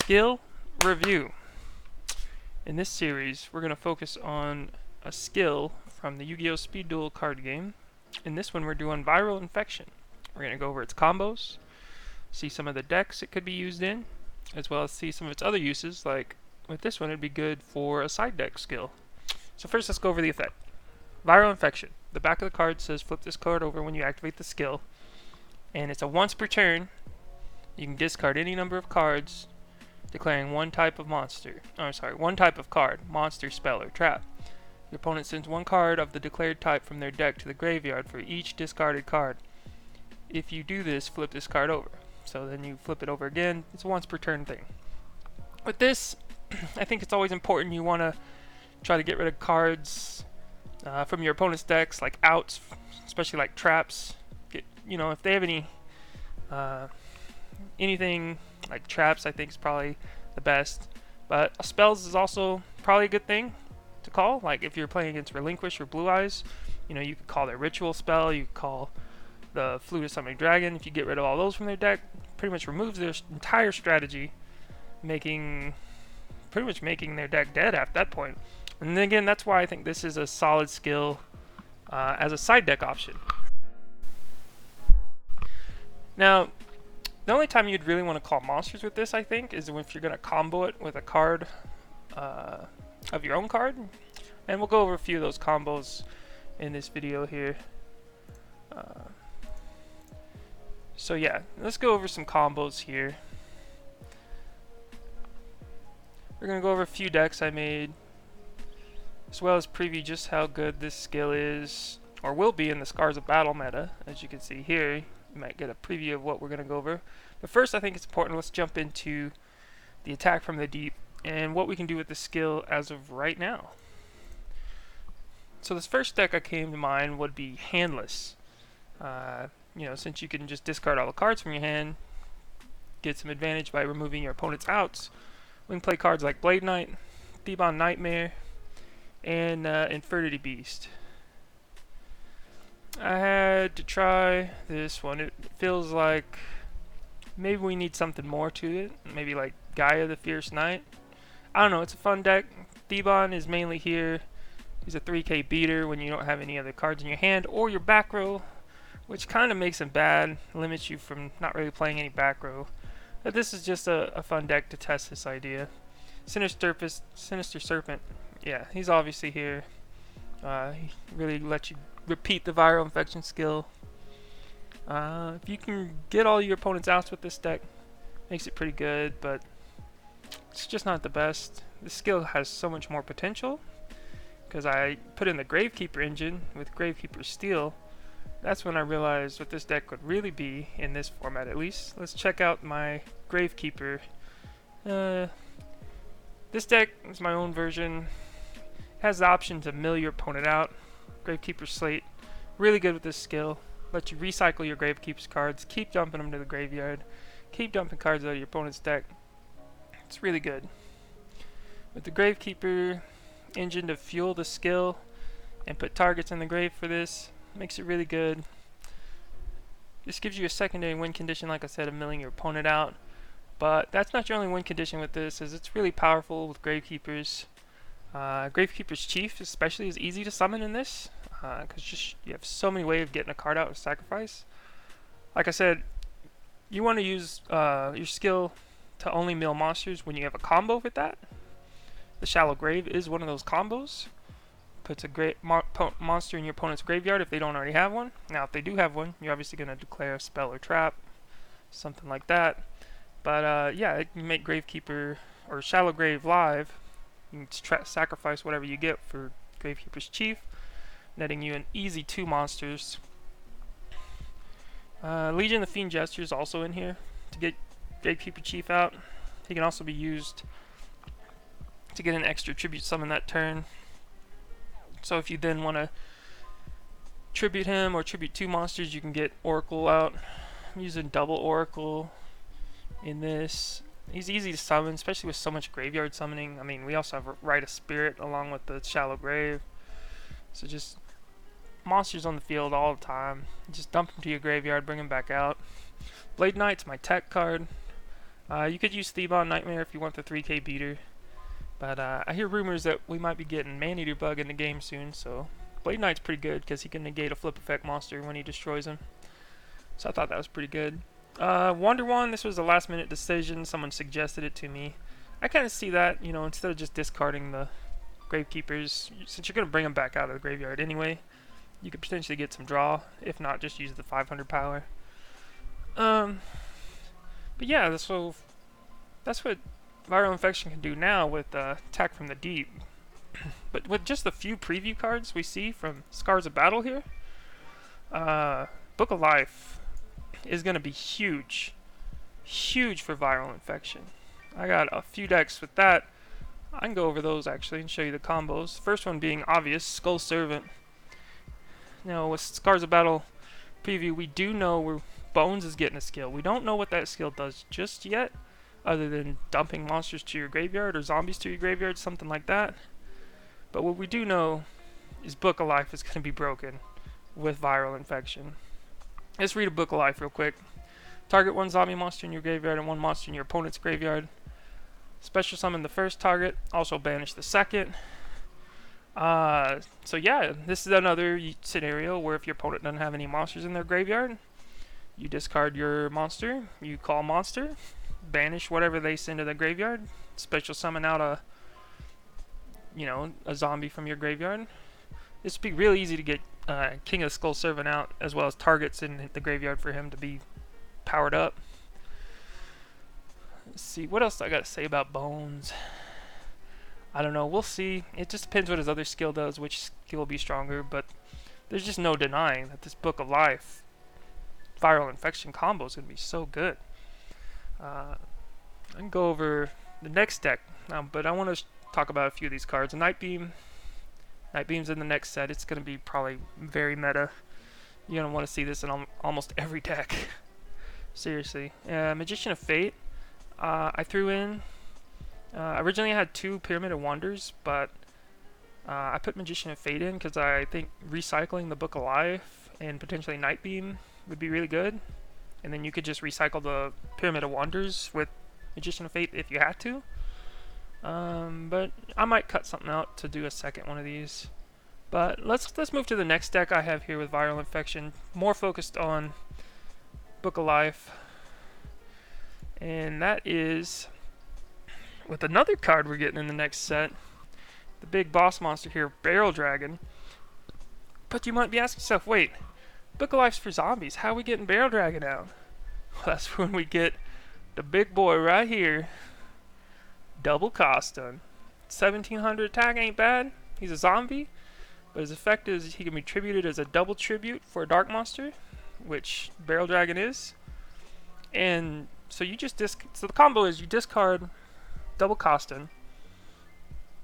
Skill review. In this series, we're going to focus on a skill from the Yu-Gi-Oh! Speed Duel card game. In this one, we're doing Viral Infection. We're going to go over its combos, see some of the decks it could be used in, as well as see some of its other uses, like with this one, it'd be good for a side deck skill. So first, let's go over the effect. Viral Infection. The back of the card says flip this card over when you activate the skill, and it's a once per turn. You can discard any number of cards, declaring one type of one type of card, monster, spell, or trap. Your opponent sends one card of the declared type from their deck to the graveyard for each discarded card. If you do this, flip this card over. So then you flip it over again. It's a once per turn thing. With this, I think it's always important you want to try to get rid of cards from your opponent's decks, like outs, especially like traps. If they have anything like traps, I think is probably the best. But spells is also probably a good thing to call. Like if you're playing against Relinquish or Blue Eyes, you could call their ritual spell, you could call the Flute of Summoning Dragon. If you get rid of all those from their deck, pretty much removes their entire strategy, pretty much making their deck dead at that point. And then again, that's why I think this is a solid skill as a side deck option. Now, the only time you'd really want to call monsters with this, I think, is if you're going to combo it with a card of your own card. And we'll go over a few of those combos in this video here. So yeah, let's go over some combos here. We're going to go over a few decks I made, as well as preview just how good this skill is, or will be, in the Scars of Battle meta. As you can see here, you might get a preview of what we're going to go over. But first, I think it's important, let's jump into the attack from the deep and what we can do with the skill as of right now. So this first deck I came to mind would be Handless. Since you can just discard all the cards from your hand, get some advantage by removing your opponent's outs, we can play cards like Blade Knight, Thebon Nightmare, and Infernity Beast. I had to try this one. It feels like maybe we need something more to it. Maybe like Gaia the Fierce Knight. I don't know, it's a fun deck. Thebon is mainly here. He's a 3k beater when you don't have any other cards in your hand or your back row, which kind of makes him bad, limits you from not really playing any back row. But this is just a fun deck to test this idea. Sinister Serpent, yeah, he's obviously here. He really lets you repeat the Viral Infection skill. If you can get all your opponent's outs with this deck, makes it pretty good, but it's just not the best. This skill has so much more potential, because I put in the Gravekeeper engine with Gravekeeper Steel. That's when I realized what this deck could really be in this format, at least. Let's check out my Gravekeeper. This deck is my own version. It has the option to mill your opponent out. Gravekeeper Slate, really good with this skill. Let you recycle your Gravekeeper's cards, keep dumping them to the graveyard, keep dumping cards out of your opponent's deck. It's really good. With the Gravekeeper engine to fuel the skill and put targets in the grave for this, makes it really good. This gives you a secondary win condition, like I said, of milling your opponent out. But that's not your only win condition with this, as it's really powerful with Gravekeepers. Gravekeeper's Chief especially is easy to summon in this, because you have so many ways of getting a card out with sacrifice. Like I said, you want to use your skill to only mill monsters when you have a combo with that. The Shallow Grave is one of those combos. Puts a great monster in your opponent's graveyard if they don't already have one. Now, if they do have one, you're obviously going to declare a spell or trap, something like that. But yeah, it can make Gravekeeper or Shallow Grave live. You can sacrifice whatever you get for Gravekeeper's Chief, netting you an easy 2 monsters. Legion of the Fiend Jester is also in here to get Gravekeeper Chief out. He can also be used to get an extra tribute summon that turn. So if you then want to tribute him or tribute 2 monsters, you can get Oracle out. I'm using double Oracle in this. He's easy to summon, especially with so much graveyard summoning. I mean, we also have Rite of Spirit along with the Shallow Grave. So just monsters on the field all the time. Just dump them to your graveyard, bring them back out. Blade Knight's my tech card. You could use Thiebawn Nightmare if you want the 3k beater. But I hear rumors that we might be getting Maneater Bug in the game soon, so Blade Knight's pretty good because he can negate a flip effect monster when he destroys him. So I thought that was pretty good. Wonder Wand, this was a last minute decision. Someone suggested it to me. I kind of see that, you know, instead of just discarding the Gravekeepers, since you're going to bring them back out of the graveyard anyway, you could potentially get some draw. If not, just use the 500 power. But yeah, that's what Viral Infection can do now with Attack from the Deep. But with just the few preview cards we see from Scars of Battle here, Book of Life is going to be huge. Huge for Viral Infection. I got a few decks with that. I can go over those actually and show you the combos. First one being obvious, Skull Servant. Now with Scars of Battle preview, we do know where Bones is getting a skill. We don't know what that skill does just yet, other than dumping monsters to your graveyard or zombies to your graveyard, something like that. But what we do know is Book of Life is going to be broken with Viral Infection. Let's read a Book of Life real quick. Target one zombie monster in your graveyard and one monster in your opponent's graveyard. Special summon the first target, also banish the second. So yeah, this is another scenario where if your opponent doesn't have any monsters in their graveyard, you discard your monster, you call monster, banish whatever they send to the graveyard, special summon out a zombie from your graveyard. This would be really easy to get King of the Skull Servant out, as well as targets in the graveyard for him to be powered up. Let's see, what else I got to say about Bones? I don't know, we'll see. It just depends what his other skill does, which skill will be stronger, but there's just no denying that this Book of Life Viral Infection combo is going to be so good. I can go over the next deck, but I want to talk about a few of these cards. Night Beam's in the next set. It's going to be probably very meta. You're going to want to see this in almost every deck. Seriously. Magician of Fate. I threw in... originally I had 2 Pyramid of Wonders, but I put Magician of Fate in because I think recycling the Book of Life and potentially Night Beam would be really good. And then you could just recycle the Pyramid of Wonders with Magician of Fate if you had to. But I might cut something out to do a second one of these. But let's move to the next deck I have here with Viral Infection, more focused on Book of Life. And that is with another card we're getting in the next set, the big boss monster here, Barrel Dragon. But you might be asking yourself, wait, Book of Life's for zombies, how are we getting Barrel Dragon out? Well, that's when we get the big boy right here, Double Costum. 1700 attack ain't bad. He's a zombie, but his effect is he can be tributed as a double tribute for a dark monster, which Barrel Dragon is. And so you just so the combo is you discard Double Costum,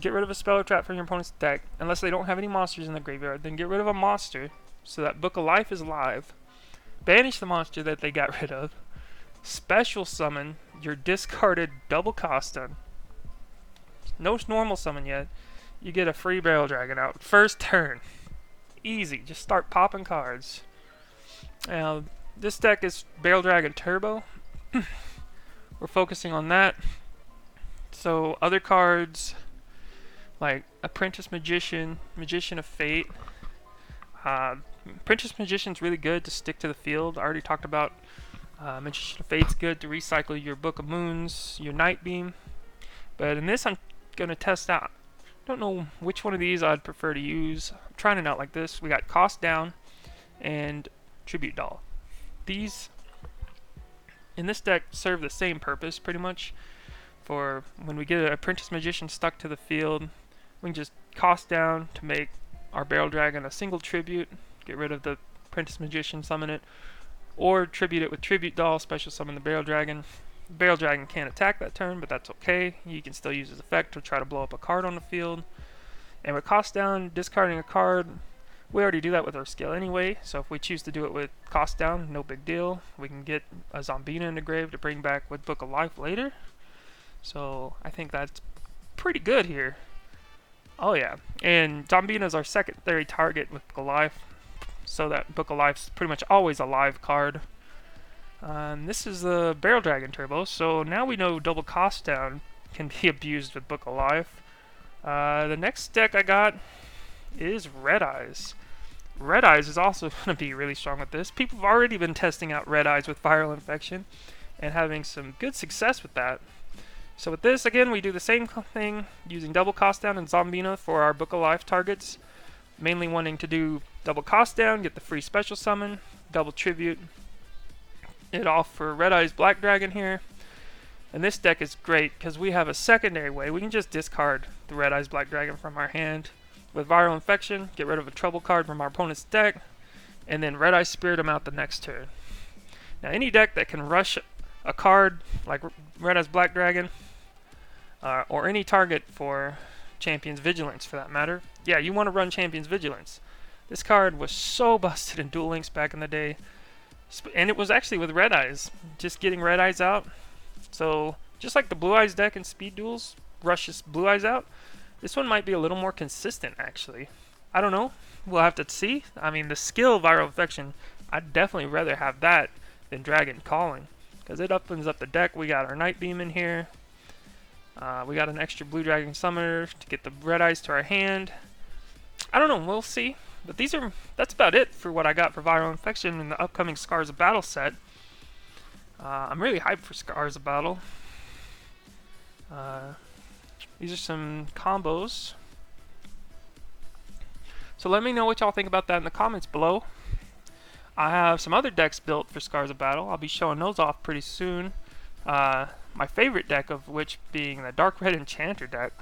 get rid of a spell or trap from your opponent's deck, unless they don't have any monsters in the graveyard, then get rid of a monster so that Book of Life is alive, banish the monster that they got rid of, special summon your discarded Double Costum. No normal summon yet. You get a free Barrel Dragon out. First turn. Easy. Just start popping cards. Now, this deck is Barrel Dragon Turbo. We're focusing on that. So, other cards like Apprentice Magician, Magician of Fate. Apprentice Magician's really good to stick to the field. I already talked about Magician of Fate's good to recycle your Book of Moons, your Night Beam. But in this, I'm going to test out. Don't know which one of these I'd prefer to use. I'm trying it out like this. We got Cost Down and Tribute Doll. These in this deck serve the same purpose pretty much. For when we get an Apprentice Magician stuck to the field, we can just Cost Down to make our Barrel Dragon a single tribute, get rid of the Apprentice Magician, summon it, or tribute it with Tribute Doll, special summon the Barrel Dragon. Barrel Dragon can't attack that turn, but that's okay. You can still use his effect to try to blow up a card on the field. And with Cost Down, discarding a card, we already do that with our skill anyway, so if we choose to do it with Cost Down, no big deal. We can get a Zombina in the grave to bring back with Book of Life later. So I think that's pretty good here. Oh yeah, and Zombina is our secondary target with Book of Life, so that Book of Life's pretty much always a live card. This is the Barrel Dragon Turbo, so now we know double cost down can be abused with Book of Life. The next deck I got is Red Eyes. Red Eyes is also going to be really strong with this. People have already been testing out Red Eyes with viral infection and having some good success with that. So with this, again, we do the same thing using double cost down and Zombina for our Book of Life targets. Mainly wanting to do double cost down, get the free special summon, double tribute it off for Red Eyes Black Dragon here. And this deck is great because we have a secondary way. We can just discard the Red Eyes Black Dragon from our hand with Viral Infection, get rid of a trouble card from our opponent's deck, and then Red Eyes Spirit him out the next turn. Now any deck that can rush a card like Red Eyes Black Dragon, or any target for Champion's Vigilance for that matter, yeah, you want to run Champion's Vigilance. This card was so busted in Duel Links back in the day, and it was actually with Red Eyes, just getting Red Eyes out. So just like the Blue Eyes deck in Speed Duels rushes Blue Eyes out, this one might be a little more consistent actually. I don't know, we'll have to see. I mean, the skill Viral Infection, I'd definitely rather have that than Dragon Calling, because it opens up the deck. We got our Night Beam in here. We got an extra Blue Dragon Summoner to get the Red Eyes to our hand. I don't know, we'll see. But that's about it for what I got for Viral Infection in the upcoming Scars of Battle set. I'm really hyped for Scars of Battle. These are some combos. So let me know what y'all think about that in the comments below. I have some other decks built for Scars of Battle. I'll be showing those off pretty soon. My favorite deck of which being the Dark Red Enchanter deck.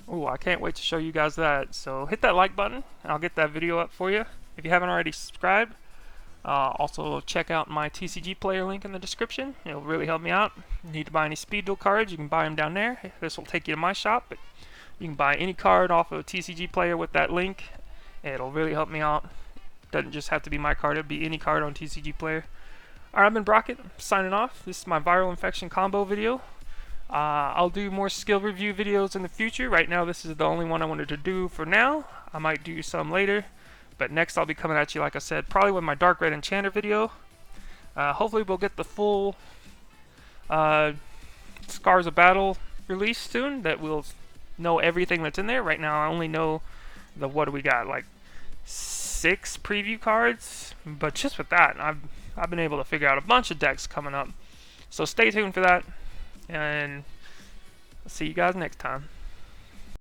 Ooh, I can't wait to show you guys that. So hit that like button, and I'll get that video up for you. If you haven't already subscribed, also check out my TCG player link in the description. It'll really help me out. If you need to buy any Speed Duel cards, you can buy them down there. This will take you to my shop, but you can buy any card off of a TCG player with that link. It'll really help me out. Doesn't just have to be my card, it'll be any card on TCG player. Alright, I've been Brockett, signing off. This is my Viral Infection combo video. I'll do more skill review videos in the future. Right now, this is the only one I wanted to do for now. I might do some later. But next, I'll be coming at you, like I said, probably with my Dark Red Enchanter video. Hopefully, we'll get the full Scars of Battle release soon. That we'll know everything that's in there. Right now, I only know the, what do we got, like 6 preview cards. But just with that, I've been able to figure out a bunch of decks coming up. So stay tuned for that. And I'll see you guys next time.